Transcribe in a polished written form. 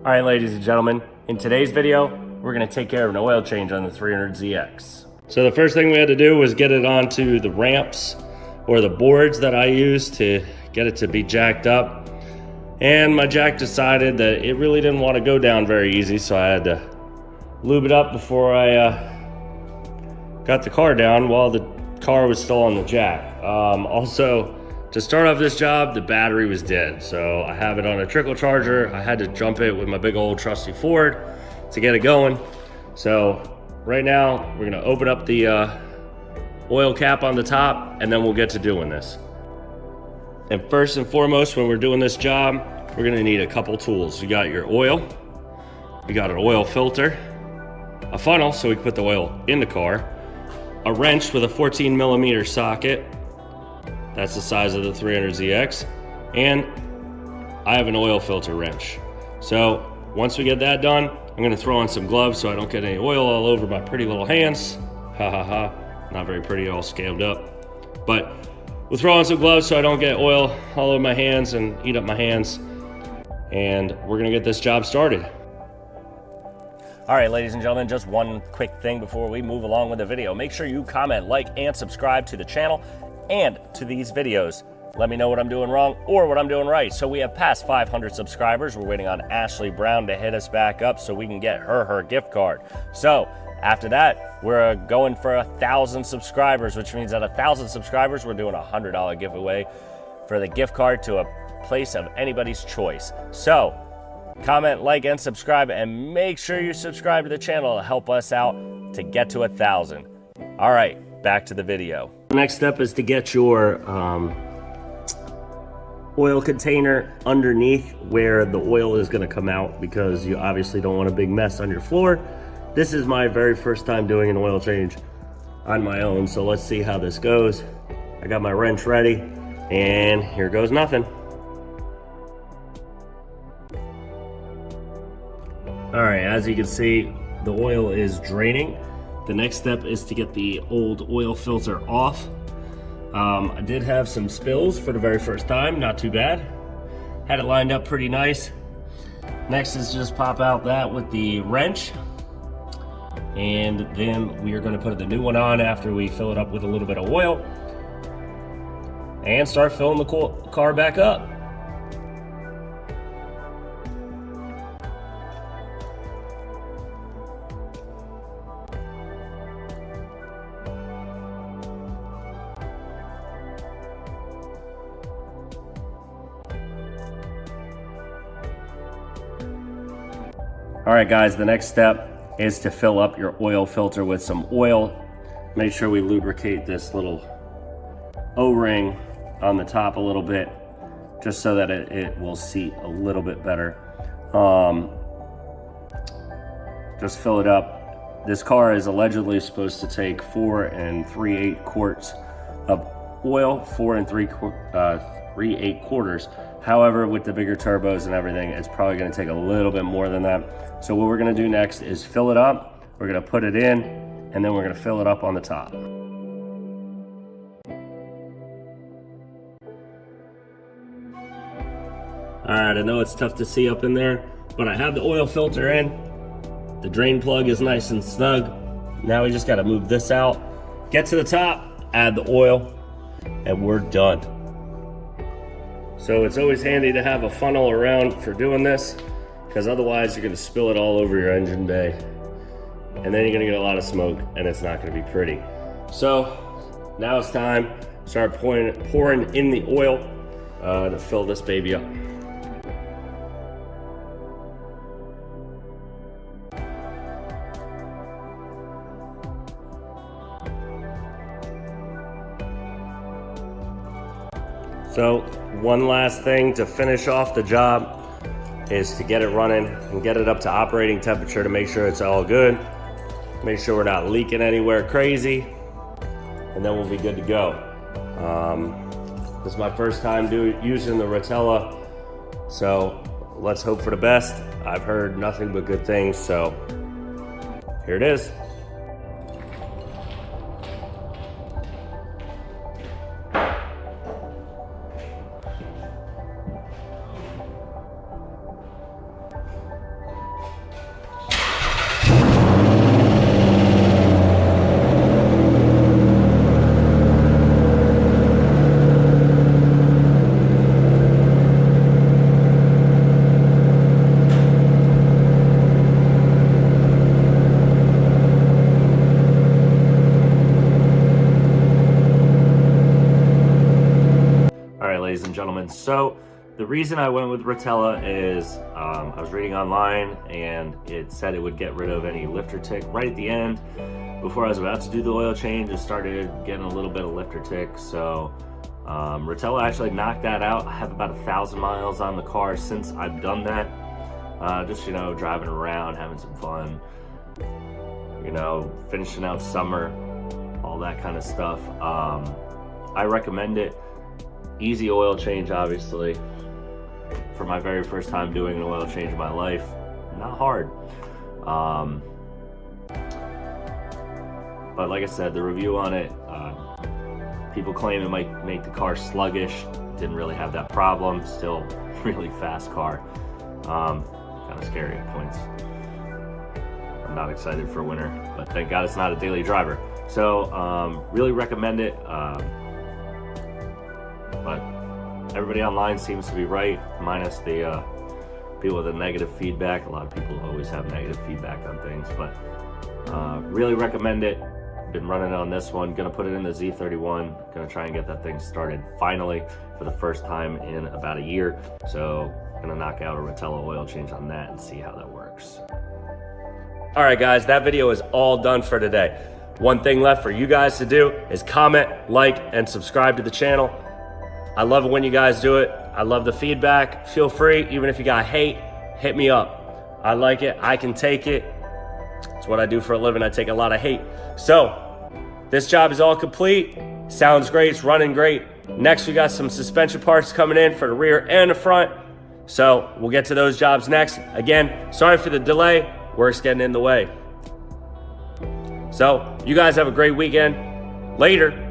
All right, ladies and gentlemen, in today's video, we're gonna take care of an oil change on the 300ZX. So the first thing we had to do was get it onto the ramps or the boards that I use to get it to be jacked up. And my jack decided that it really didn't want to go down very easy, so I had to lube it up before I got the car down while the car was still on the jack. Also, to start off this job, the battery was dead, so I have it on a trickle charger. I had to jump it with my big old trusty Ford to get it going. So right now, we're gonna open up the oil cap on the top, and then we'll get to doing this. And first and foremost, when we're doing this job, we're gonna need a couple tools. You got your oil, you got an oil filter, a funnel so we can put the oil in the car, a wrench with a 14mm socket. That's the size of the 300ZX. And I have an oil filter wrench. So once we get that done, I'm gonna throw on some gloves so I don't get any oil all over my pretty little hands. Ha ha ha, not very pretty, all scabmed up. But we'll throw on some gloves so I don't get oil all over my hands and eat up my hands. And we're gonna get this job started. All right, ladies and gentlemen, just one quick thing before we move along with the video. Make sure you comment, like, and subscribe to the channel and to these videos. Let me know what I'm doing wrong or what I'm doing right. So we have passed 500 subscribers. We're waiting on Ashley Brown to hit us back up so we can get her gift card. So after that, we're going for 1,000 subscribers, which means at 1,000 subscribers, we're doing a $100 giveaway for the gift card to a place of anybody's choice. So comment, like, and subscribe, and make sure you subscribe to the channel to help us out to get to 1,000. All right, back to the video. The next step is to get your oil container underneath where the oil is gonna come out, because you obviously don't want a big mess on your floor. This is my very first time doing an oil change on my own, so let's see how this goes. I got my wrench ready, and here goes nothing. All right, as you can see, the oil is draining. The next step is to get the old oil filter off. I did have some spills for the very first time, not too bad. Had it lined up pretty nice. Next is just pop out that with the wrench. And then we are gonna put the new one on after we fill it up with a little bit of oil and start filling the car back up. All right, guys, the next step is to fill up your oil filter with some oil. Make sure we lubricate this little O-ring on the top a little bit, just so that it will seat a little bit better. Just fill it up. This car is allegedly supposed to take 4 3/8 quarts of oil, 4 3/8 quarters. However, with the bigger turbos and everything, it's probably gonna take a little bit more than that. So what we're gonna do next is fill it up, we're gonna put it in, and then we're gonna fill it up on the top. All right, I know it's tough to see up in there, but I have the oil filter in. The drain plug is nice and snug. Now we just gotta move this out, get to the top, add the oil, and we're done. So it's always handy to have a funnel around for doing this, because otherwise you're gonna spill it all over your engine bay. And then you're gonna get a lot of smoke, and it's not gonna be pretty. So now it's time to start pouring in the oil to fill this baby up. So one last thing to finish off the job is to get it running and get it up to operating temperature to make sure it's all good. Make sure we're not leaking anywhere crazy, and then we'll be good to go. This is my first time using the Rotella, so let's hope for the best. I've heard nothing but good things, so here it is. gentlemen. So the reason I went with Rotella is I was reading online and it said it would get rid of any lifter tick right at the end. Before I was about to do the oil change, I started getting a little bit of lifter tick. So Rotella actually knocked that out. I have about 1,000 miles on the car since I've done that. Just, you know, driving around, having some fun, you know, finishing out summer, all that kind of stuff. I recommend it. Easy oil change, obviously. For my very first time doing an oil change in my life, not hard. But like I said, the review on it, people claim it might make the car sluggish. Didn't really have that problem. Still really fast car. Kind of scary at points. I'm not excited for winter, but thank God it's not a daily driver. So really recommend it. But everybody online seems to be right, minus the people with the negative feedback. A lot of people always have negative feedback on things, but really recommend it. Been running on this one, gonna put it in the Z31, gonna try and get that thing started finally for the first time in about a year. So gonna knock out a Rotella oil change on that and see how that works. All right guys, that video is all done for today. One thing left for you guys to do is comment, like, and subscribe to the channel. I love it when you guys do it. I love the feedback. Feel free, even if you got hate, hit me up. I like it, I can take it. It's what I do for a living. I take a lot of hate. So this job is all complete. Sounds great, it's running great. Next, we got some suspension parts coming in for the rear and the front. So we'll get to those jobs next. Again, sorry for the delay. Work's getting in the way. So you guys have a great weekend. Later.